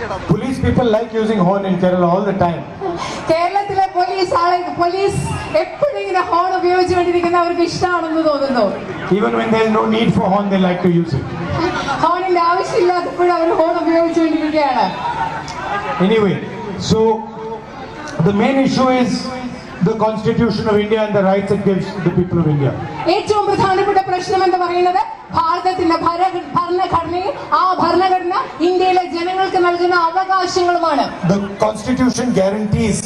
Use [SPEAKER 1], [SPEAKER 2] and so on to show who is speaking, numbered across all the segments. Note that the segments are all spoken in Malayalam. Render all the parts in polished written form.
[SPEAKER 1] Police people like using horn in Kerala all the time.
[SPEAKER 2] കേരളത്തിലെ പോലീസ് എപ്പോഴും ഇങ്ങനെ ഹോൺ ഉപയോഗിച്ചുകൊണ്ടിരിക്കുന്ന അവർക്ക് ഇഷ്ടമാണെന്ന് തോന്നുന്നു.
[SPEAKER 1] Even when there is no need for horn, they like to use it.
[SPEAKER 2] ഹോണിന്റെ ആവശ്യമില്ലാത്തപ്പോഴും അവർ ഹോൺ ഉപയോഗിച്ചുകൊണ്ടിരിക്കുകയാണ്.
[SPEAKER 1] Anyway, so the main issue is the Constitution of India and the rights it gives to the people of India.
[SPEAKER 2] ഏറ്റവും പ്രധാനപ്പെട്ട പ്രശ്നം എന്ന് പറയുന്നത് ഭാരതത്തിന്റെ ഭരണഘടനയും ആ ഭരണഘടന ഇന്ത്യയിലെ ജനങ്ങൾക്ക് നൽകുന്ന അവകാശങ്ങളുമാണ്.
[SPEAKER 1] The Constitution guarantees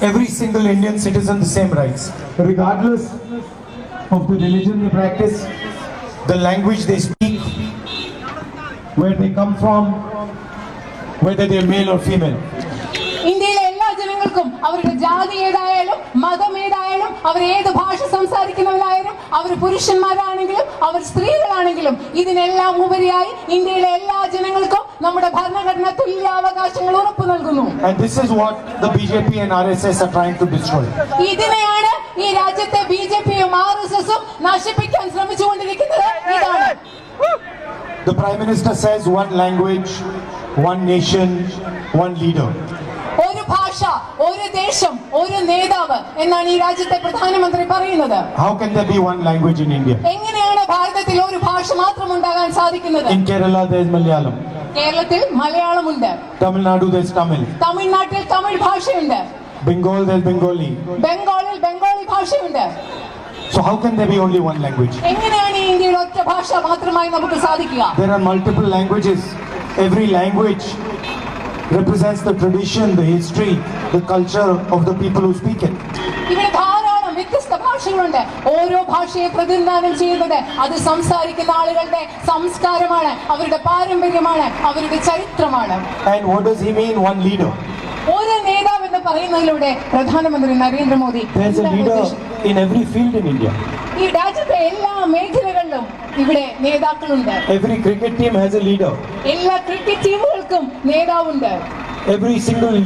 [SPEAKER 1] every single Indian citizen the same rights, regardless of the religion they practice, the language they speak, where they come from, whether they are male or female.
[SPEAKER 2] ഇന്ത്യയിലെ എല്ലാ ജനങ്ങൾക്കും അവരുടെ ജാതി ഏതായാലും മതം ഏതായാലും അവർ ഏത് ഭാഷ സംസാരിക്കുന്നവരായാലും അവർ പുരുഷന്മാരാണെങ്കിലും അവർ സ്ത്രീകളാണെങ്കിലും ഇതിനെല്ലാം ഉപരിയായി ഇന്ത്യയിലെ എല്ലാ ജനങ്ങൾക്കും നമ്മുടെ ഭരണഘടന തുല്യാവകാശങ്ങൾ ഉറപ്പു നൽകുന്നു.
[SPEAKER 1] And this is what the BJP and RSS are trying to destroy.
[SPEAKER 2] ഇതിനെയാണ് ഈ രാജ്യത്തെ BJPയും RSSും നശിപ്പിക്കാൻ ശ്രമിച്ചുകൊണ്ടിരിക്കുന്നത്. ഇതാണ്.
[SPEAKER 1] The Prime Minister says one language, one nation, one leader.
[SPEAKER 2] ഒരു ഭാഷ, ഒരു ദേശം, ഒരു നേതാവ് എന്നാണ് ഈ രാജ്യത്തെ പ്രധാനമന്ത്രി പറയുന്നത്.
[SPEAKER 1] How can there be one language in India?
[SPEAKER 2] എങ്ങനെയാണ് ഭാരതത്തിൽ ഒരു ഭാഷ മാത്രം ഉണ്ടാകാൻ സാധിക്കുന്നത്?
[SPEAKER 1] In Kerala there is Malayalam.
[SPEAKER 2] കേരളത്തിൽ മലയാളമുണ്ട്.
[SPEAKER 1] Tamil Nadu there is Tamil.
[SPEAKER 2] തമിഴ്നാട്ടിൽ തമിഴ് ഭാഷയുണ്ട്.
[SPEAKER 1] Bengal there is Bengali.
[SPEAKER 2] ബംഗാളിൽ ബംഗാളി ഭാഷയുണ്ട്.
[SPEAKER 1] So how can there be only one language?
[SPEAKER 2] എങ്ങനെയാണ് ഇന്ത്യയിൽ ഒറ്റ ഭാഷ മാത്രമായി നമുക്ക് സാധിക്കുക?
[SPEAKER 1] There are multiple languages. Every language represents the tradition, the history, the culture of the people who speak it.
[SPEAKER 2] ഇവിടെ ധാരാളം വ്യത്യസ്ത ഭാഷകളുണ്ട്. ഓരോ ഭാഷയെ പ്രതിനിധാനം ചെയ്യുന്നത് അത് സംസാരിക്കുന്ന ആളുകളുടെ സംസ്കാരമാണ്, അവരുടെ പാരമ്പര്യമാണ്, അവരുടെ ചരിത്രമാണ്.
[SPEAKER 1] And what does he mean, one leader?
[SPEAKER 2] ഒരു നേതാവ് എന്ന് പറയുന്നതിലൂടെ പ്രധാനമന്ത്രി Narendra Modi
[SPEAKER 1] There's a leader in every field in India.
[SPEAKER 2] ഈ രാജ്യത്തെ എല്ലാ മേഖലകളിലും ഇവിടെ നേതാക്കളുണ്ട്.
[SPEAKER 1] Every cricket team has a leader.
[SPEAKER 2] എല്ലാ ക്രിക്കറ്റ് ടീമുകൾക്കും നേതാവുണ്ട്.
[SPEAKER 1] Every single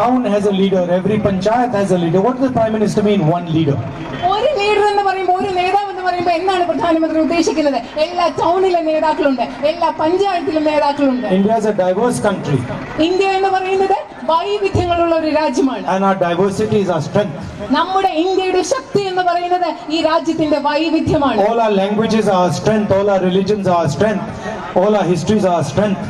[SPEAKER 1] town has a leader. Every panchayat has a leader. What does the Prime Minister mean, one leader?
[SPEAKER 2] ഒരു ലീഡർ എന്ന് പറയുമ്പോൾ, ഒരു നേതാവ് എന്ന് പറയുമ്പോൾ എന്താണ് പ്രധാനമന്ത്രി ഉദ്ദേശിക്കുന്നത്? എല്ലാ ടൗണിലെ നേതാക്കളുണ്ട്, എല്ലാ പഞ്ചായത്തിലും നേതാക്കളുണ്ട്.
[SPEAKER 1] India is a diverse country.
[SPEAKER 2] India എന്ന് പറയുന്നത് വൈവിധ്യങ്ങളുള്ള ഒരു രാജ്യമാണ്.
[SPEAKER 1] And our diversity is our strength.
[SPEAKER 2] നമ്മുടെ ഇന്ത്യയുടെ ശക്തി എന്ന് പറയുന്നത് ഈ രാജ്യത്തിന്റെ വൈവിധ്യമാണ്.
[SPEAKER 1] All our languages are our strength. All our religions are our strength. All our histories are our strength.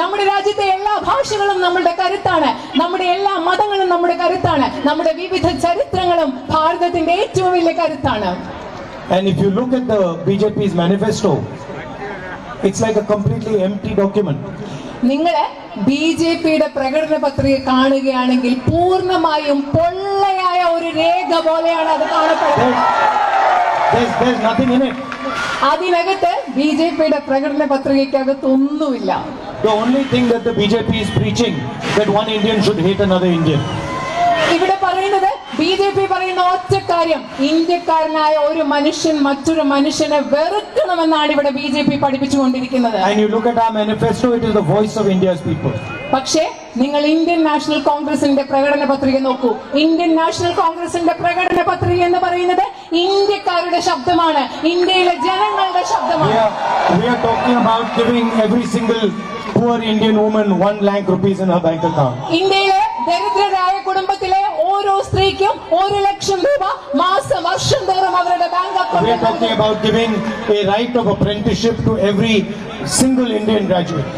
[SPEAKER 2] നമ്മുടെ രാജ്യത്തെ എല്ലാ ഭാഷകളും നമ്മുടെ കരുത്താണ്. നമ്മുടെ എല്ലാ മതങ്ങളും നമ്മുടെ കരുത്താണ്. നമ്മുടെ വിവിധ ചരിത്രങ്ങളും ഭാരതത്തിന്റെ ഏറ്റവും വലിയ കരുത്താണ്.
[SPEAKER 1] And if you look at the BJP's manifesto, it's like a completely empty document.
[SPEAKER 2] നിങ്ങള് BJPയുടെ പ്രകടന പത്രിക കാണുകയാണെങ്കിൽ പൂർണ്ണമായും പൊള്ളയായ ഒരു രേഖ പോലെയാണ് അത് കാണപ്പെടുന്നത്.
[SPEAKER 1] There's nothing in it.
[SPEAKER 2] അതിനകത്ത് BJPയുടെ പ്രകടന പത്രികയ്ക്കകത്ത് ഒന്നുമില്ല.
[SPEAKER 1] The only thing that the BJP is preaching, that one Indian should hate another Indian.
[SPEAKER 2] ഇവിടെ പറയുന്നത് BJP പറയുന്ന ഒറ്റ കാര്യം, ഇന്ത്യക്കാരനായ ഒരു മനുഷ്യൻ മറ്റൊരു മനുഷ്യനെ വെറുക്കണമെന്നാണ് ഇവിടെ BJP പഠിപ്പിച്ചുകൊണ്ടിരിക്കുന്നത്.
[SPEAKER 1] And you look at our manifesto, it is the voice of India's people.
[SPEAKER 2] പക്ഷേ നിങ്ങൾ ഇന്ത്യൻ നാഷണൽ കോൺഗ്രസിന്റെ പ്രകടന പത്രിക നോക്കൂ. ഇന്ത്യൻ നാഷണൽ കോൺഗ്രസിന്റെ പ്രകടന പത്രിക എന്ന് പറയുന്നത് ഇന്ത്യക്കാരുടെ ശബ്ദമാണ്, ഇന്ത്യയിലെ ജനങ്ങളുടെ ശബ്ദമാണ്.
[SPEAKER 1] We are talking about giving every single poor Indian woman 1 lakh rupees in her bank account.
[SPEAKER 2] ഇന്ത്യയിലെ ദരിദ്രരായ കുടുംബത്തിലെ ഓരോ സ്ത്രീക്കും 1 ലക്ഷം രൂപ വർഷം തോറും അവരുടെ ബാങ്ക് അക്കൗണ്ടിൽ.
[SPEAKER 1] We are talking about giving a right of apprenticeship to every single Indian graduate.